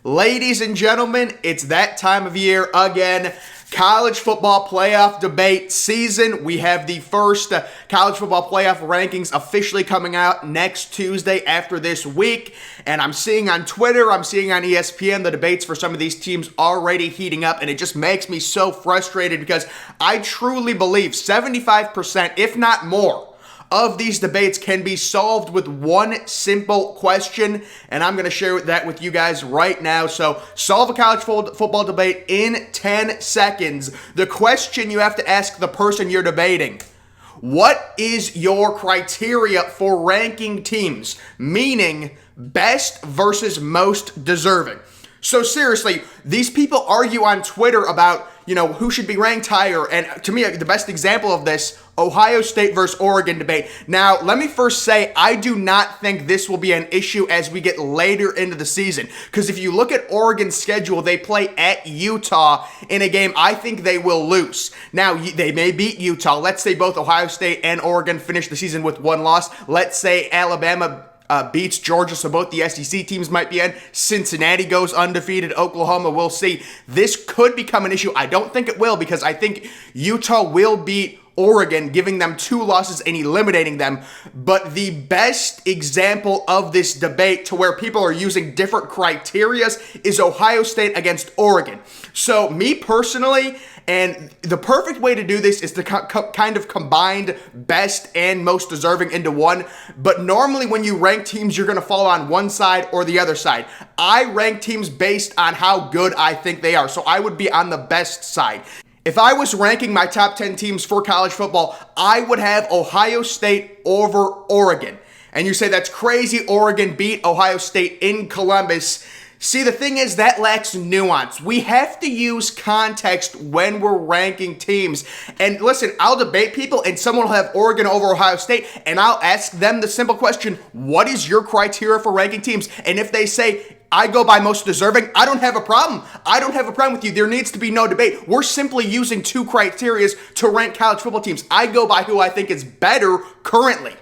Ladies and gentlemen, it's that time of year again. College football playoff debate season. We have the first college football playoff rankings officially coming out next Tuesday after this week. And I'm seeing on Twitter, I'm seeing on ESPN, the debates for some of these teams already heating up. And it just makes me so frustrated because I truly believe 75%, if not more, of these debates can be solved with one simple question, and I'm going to share that with you guys right now. So, solve a college football debate in 10 seconds. The question you have to ask the person you're debating: what is your criteria for ranking teams? Meaning, best versus most deserving. So seriously, these people argue on Twitter about, who should be ranked higher. And to me, the best example of this, Ohio State versus Oregon debate. Now, let me first say, I do not think this will be an issue as we get later into the season. Because if you look at Oregon's schedule, they play at Utah in a game I think they will lose. Now, they may beat Utah. Let's say both Ohio State and Oregon finish the season with one loss. Let's say Alabama beats Georgia, so both the SEC teams might be in. Cincinnati goes undefeated. Oklahoma, we'll see. This could become an issue. I don't think it will, because I think Utah will beat Oregon, giving them 2 losses and eliminating them. But the best example of this debate to where people are using different criterias is Ohio State against Oregon. So me personally, and the perfect way to do this is to kind of combine best and most deserving into one. But normally when you rank teams, you're going to fall on one side or the other side. I rank teams based on how good I think they are. So I would be on the best side. If I was ranking my top 10 teams for college football, I would have Ohio State over Oregon. And you say that's crazy. Oregon beat Ohio State in Columbus. See, the thing is, that lacks nuance. We have to use context when we're ranking teams. And listen, I'll debate people and someone will have Oregon over Ohio State, and I'll ask them the simple question: what is your criteria for ranking teams? And if they say, I go by most deserving, I don't have a problem. I don't have a problem with you. There needs to be no debate. We're simply using 2 criteria to rank college football teams. I go by who I think is better currently,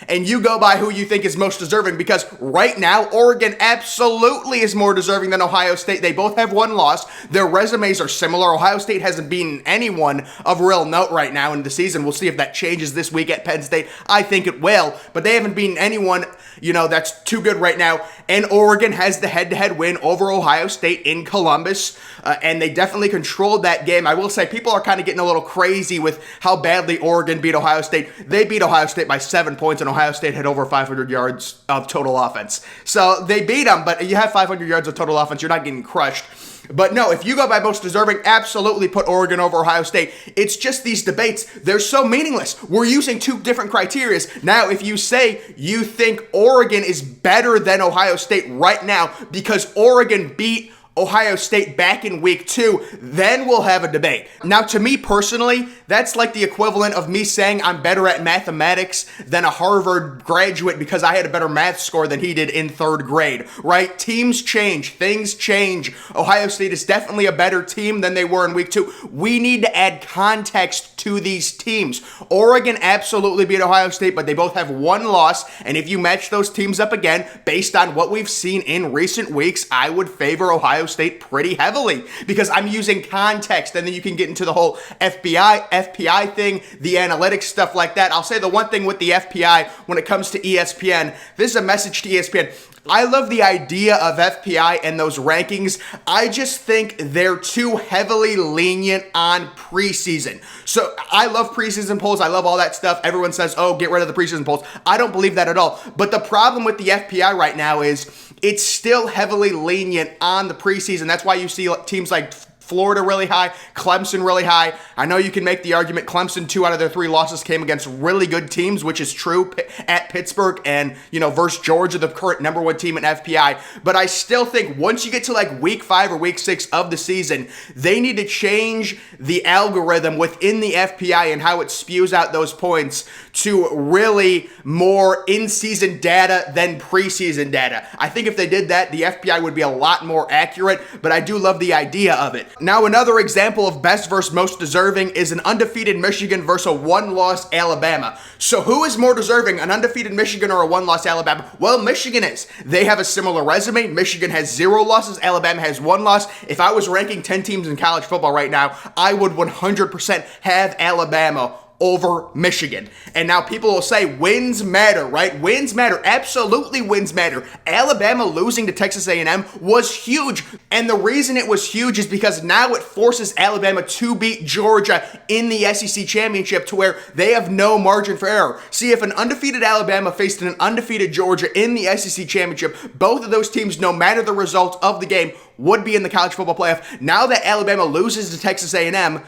and you go by who you think is most deserving, because right now, Oregon absolutely is more deserving than Ohio State. They both have 1 loss. Their resumes are similar. Ohio State hasn't beaten anyone of real note right now in the season. We'll see if that changes this week at Penn State. I think it will, but they haven't beaten anyone, that's too good right now. And Oregon has the head-to-head win over Ohio State in Columbus, and they definitely controlled that game. I will say people are kind of getting a little crazy with how badly Oregon beat Ohio State. They beat Ohio State by 7 points, and Ohio State had over 500 yards of total offense. So they beat them, but you have 500 yards of total offense, you're not getting crushed. But no, if you go by most deserving, absolutely put Oregon over Ohio State. It's just these debates, they're so meaningless. We're using 2 different criteria. Now, if you say you think Oregon is better than Ohio State right now because Oregon beat Ohio State back in week 2, then we'll have a debate. Now, to me personally, that's like the equivalent of me saying I'm better at mathematics than a Harvard graduate because I had a better math score than he did in 3rd grade, right? Teams change, things change. Ohio State is definitely a better team than they were in week 2. We need to add context to these teams. Oregon absolutely beat Ohio State, but they both have 1 loss, and if you match those teams up again, based on what we've seen in recent weeks, I would favor Ohio State pretty heavily because I'm using context, and then you can get into the whole FPI thing, the analytics, stuff like that. I'll say the one thing with the FPI when it comes to ESPN, this is a message to ESPN. I love the idea of FPI and those rankings. I just think they're too heavily lenient on preseason. So I love preseason polls. I love all that stuff. Everyone says, oh, get rid of the preseason polls. I don't believe that at all. But the problem with the FPI right now is it's still heavily lenient on the preseason. That's why you see teams like Florida really high, Clemson really high. I know you can make the argument Clemson, 2 out of their 3 losses came against really good teams, which is true, at Pittsburgh and, versus Georgia, the current number 1 team in FPI. But I still think once you get to like week 5 or week 6 of the season, they need to change the algorithm within the FPI and how it spews out those points to really more in-season data than preseason data. I think if they did that, the FPI would be a lot more accurate, but I do love the idea of it. Now, another example of best versus most deserving is an undefeated Michigan versus a one-loss Alabama. So who is more deserving, an undefeated Michigan or a one-loss Alabama? Well, Michigan is. They have a similar resume. Michigan has 0 losses. Alabama has 1 loss. If I was ranking 10 teams in college football right now, I would 100% have Alabama over Michigan. And now people will say wins matter, right? Wins matter. Absolutely wins matter. Alabama losing to Texas A&M was huge. And the reason it was huge is because now it forces Alabama to beat Georgia in the SEC championship to where they have no margin for error. See, if an undefeated Alabama faced an undefeated Georgia in the SEC championship, both of those teams, no matter the result of the game, would be in the college football playoff. Now that Alabama loses to Texas A&M,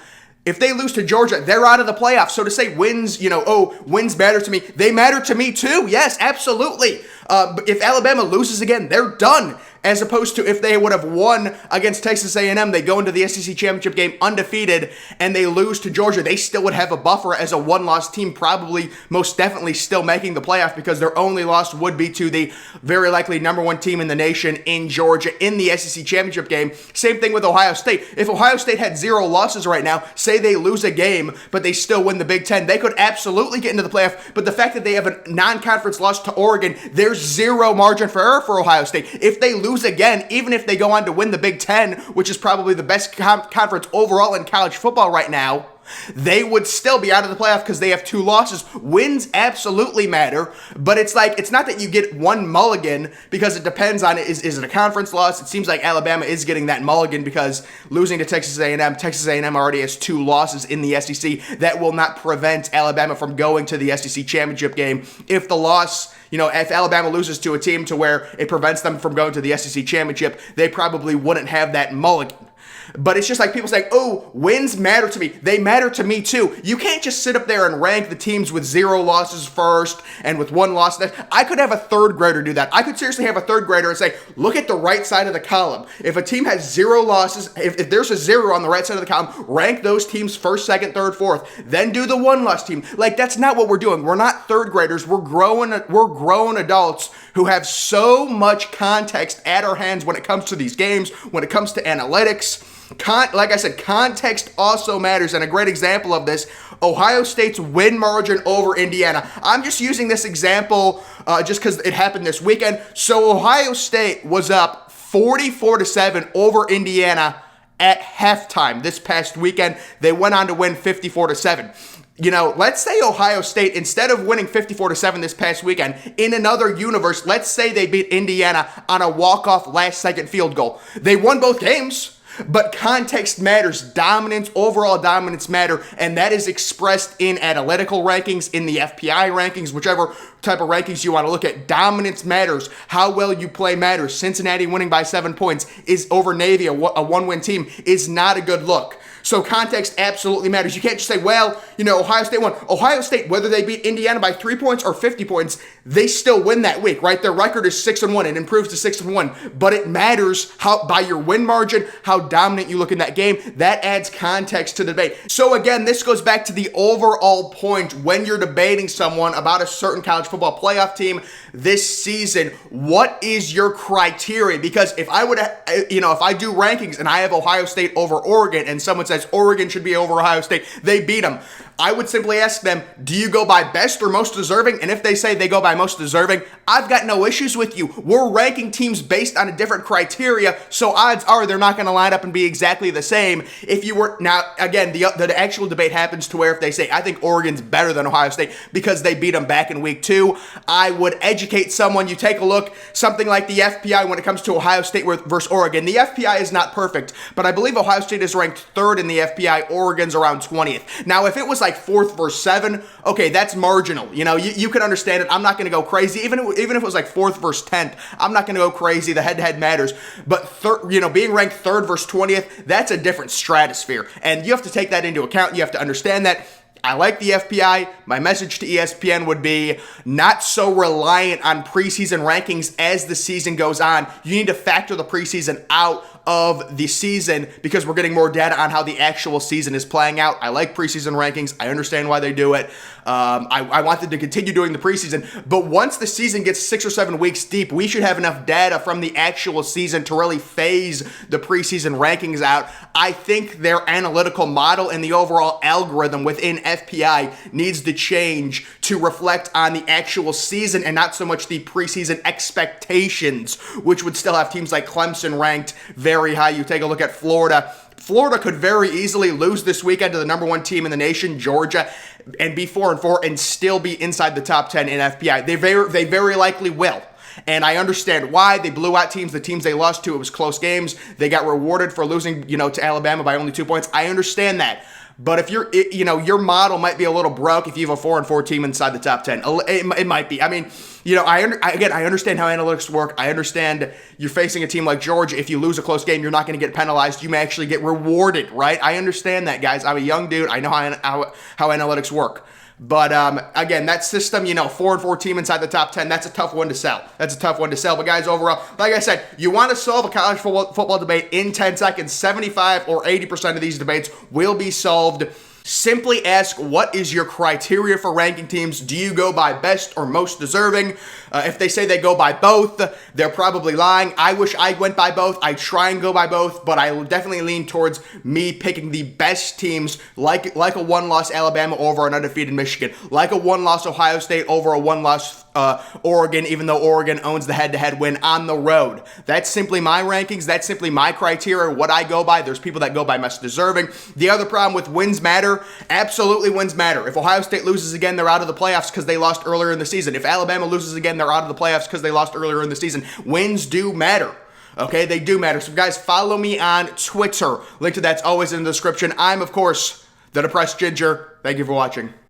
if they lose to Georgia, they're out of the playoffs. So to say wins, wins matter to me, they matter to me too. Yes, absolutely. But if Alabama loses again, they're done. As opposed to if they would have won against Texas A&M, they go into the SEC championship game undefeated and they lose to Georgia, they still would have a buffer as a one-loss team, probably most definitely still making the playoff because their only loss would be to the very likely number 1 team in the nation in Georgia in the SEC championship game. Same thing with Ohio State. If Ohio State had 0 losses right now, say they lose a game, but they still win the Big Ten, they could absolutely get into the playoff. But the fact that they have a non-conference loss to Oregon, there's 0 margin for error for Ohio State. If they lose again, even if they go on to win the Big Ten, which is probably the best conference overall in college football right now, they would still be out of the playoff because they have 2 losses. Wins absolutely matter, but it's not that you get 1 mulligan because it depends on is it a conference loss? It seems like Alabama is getting that mulligan because losing to Texas A&M already has 2 losses in the SEC. That will not prevent Alabama from going to the SEC championship game. If the loss, if Alabama loses to a team to where it prevents them from going to the SEC championship, they probably wouldn't have that mulligan. But it's just like people saying, oh, wins matter to me. They matter to me too. You can't just sit up there and rank the teams with 0 losses first and with 1 loss. I could have a 3rd grader do that. I could seriously have a 3rd grader and say, look at the right side of the column. If a team has 0 losses, if there's a 0 on the right side of the column, rank those teams 1st, 2nd, 3rd, 4th. Then do the 1-loss team. Like, that's not what we're doing. We're not 3rd graders. We're grown adults who have so much context at our hands when it comes to these games, when it comes to analytics. Like I said, context also matters, and a great example of this, Ohio State's win margin over Indiana. I'm just using this example just because it happened this weekend. So Ohio State was up 44-7 over Indiana at halftime this past weekend. They went on to win 54-7. Let's say Ohio State, instead of winning 54-7 this past weekend, in another universe, let's say they beat Indiana on a walk-off last-second field goal. They won both games. But context matters, overall dominance matter, and that is expressed in analytical rankings, in the FPI rankings, whichever type of rankings you want to look at. Dominance matters. How well you play matters. Cincinnati winning by 7 points is over Navy, a 1-win team, is not a good look. So context absolutely matters. You can't just say, well, Ohio State won. Ohio State, whether they beat Indiana by 3 points or 50 points, they still win that week, right? Their record is 6-1. It improves to 6-1. But it matters by your win margin, how dominant you look in that game. That adds context to the debate. So again, this goes back to the overall point when you're debating someone about a certain college football playoff team this season. What is your criteria? Because if I would, if I do rankings and I have Ohio State over Oregon and someone says Oregon should be over Ohio State, they beat them, I would simply ask them, do you go by best or most deserving? And if they say they go by most deserving, I've got no issues with you. We're ranking teams based on a different criteria, so odds are they're not going to line up and be exactly the same. If you were, now again, the actual debate happens to where if they say, I think Oregon's better than Ohio State because they beat them back in week 2, I would educate someone. You take a look, something like the FPI when it comes to Ohio State versus Oregon. The FPI is not perfect, but I believe Ohio State is ranked 3rd in the FPI. Oregon's around 20th. Now, if it was like 4th versus 7, okay, that's marginal. You can understand it. I'm not going to go crazy. Even if it was like 4th versus 10th, I'm not going to go crazy. The head-to-head matters. But being ranked 3rd versus 20th, that's a different stratosphere. And you have to take that into account. You have to understand that. I like the FPI. My message to ESPN would be not so reliant on preseason rankings as the season goes on. You need to factor the preseason out of the season because we're getting more data on how the actual season is playing out. I like preseason rankings. I understand why they do it. I want them to continue doing the preseason, but once the season gets 6 or 7 weeks deep, we should have enough data from the actual season to really phase the preseason rankings out. I think their analytical model and the overall algorithm within FPI needs to change to reflect on the actual season and not so much the preseason expectations, which would still have teams like Clemson ranked very high. You take a look at Florida. Florida could very easily lose this weekend to the number 1 team in the nation, Georgia, and be 4-4 and still be inside the top 10 in FPI. They very likely will. And I understand why. They blew out teams. The teams they lost to, it was close games. They got rewarded for losing, to Alabama by only 2 points. I understand that. But if your model might be a little broke if you have a 4-4 team inside the top 10. It might be. I mean, I understand how analytics work. I understand you're facing a team like Georgia. If you lose a close game, you're not going to get penalized. You may actually get rewarded, right? I understand that, guys. I'm a young dude. I know how analytics work. But again, that system, 4-4 team inside the top 10, that's a tough one to sell. But guys, overall, like I said, you want to solve a college football debate in 10 seconds. 75 or 80% of these debates will be solved. Simply ask, what is your criteria for ranking teams? Do you go by best or most deserving? If they say they go by both, they're probably lying. I wish I went by both. I try and go by both, but I will definitely lean towards me picking the best teams, like a 1-loss Alabama over an undefeated Michigan, like a 1-loss Ohio State over a 1-loss Oregon, even though Oregon owns the head-to-head win on the road. That's simply my rankings. That's simply my criteria, what I go by. There's people that go by most deserving. The other problem with wins matter, absolutely wins matter. If Ohio State loses again, they're out of the playoffs because they lost earlier in the season. If Alabama loses again, they're out of the playoffs because they lost earlier in the season. Wins do matter. Okay, they do matter. So guys, follow me on Twitter. Link to that's always in the description. I'm, of course, the Depressed Ginger. Thank you for watching.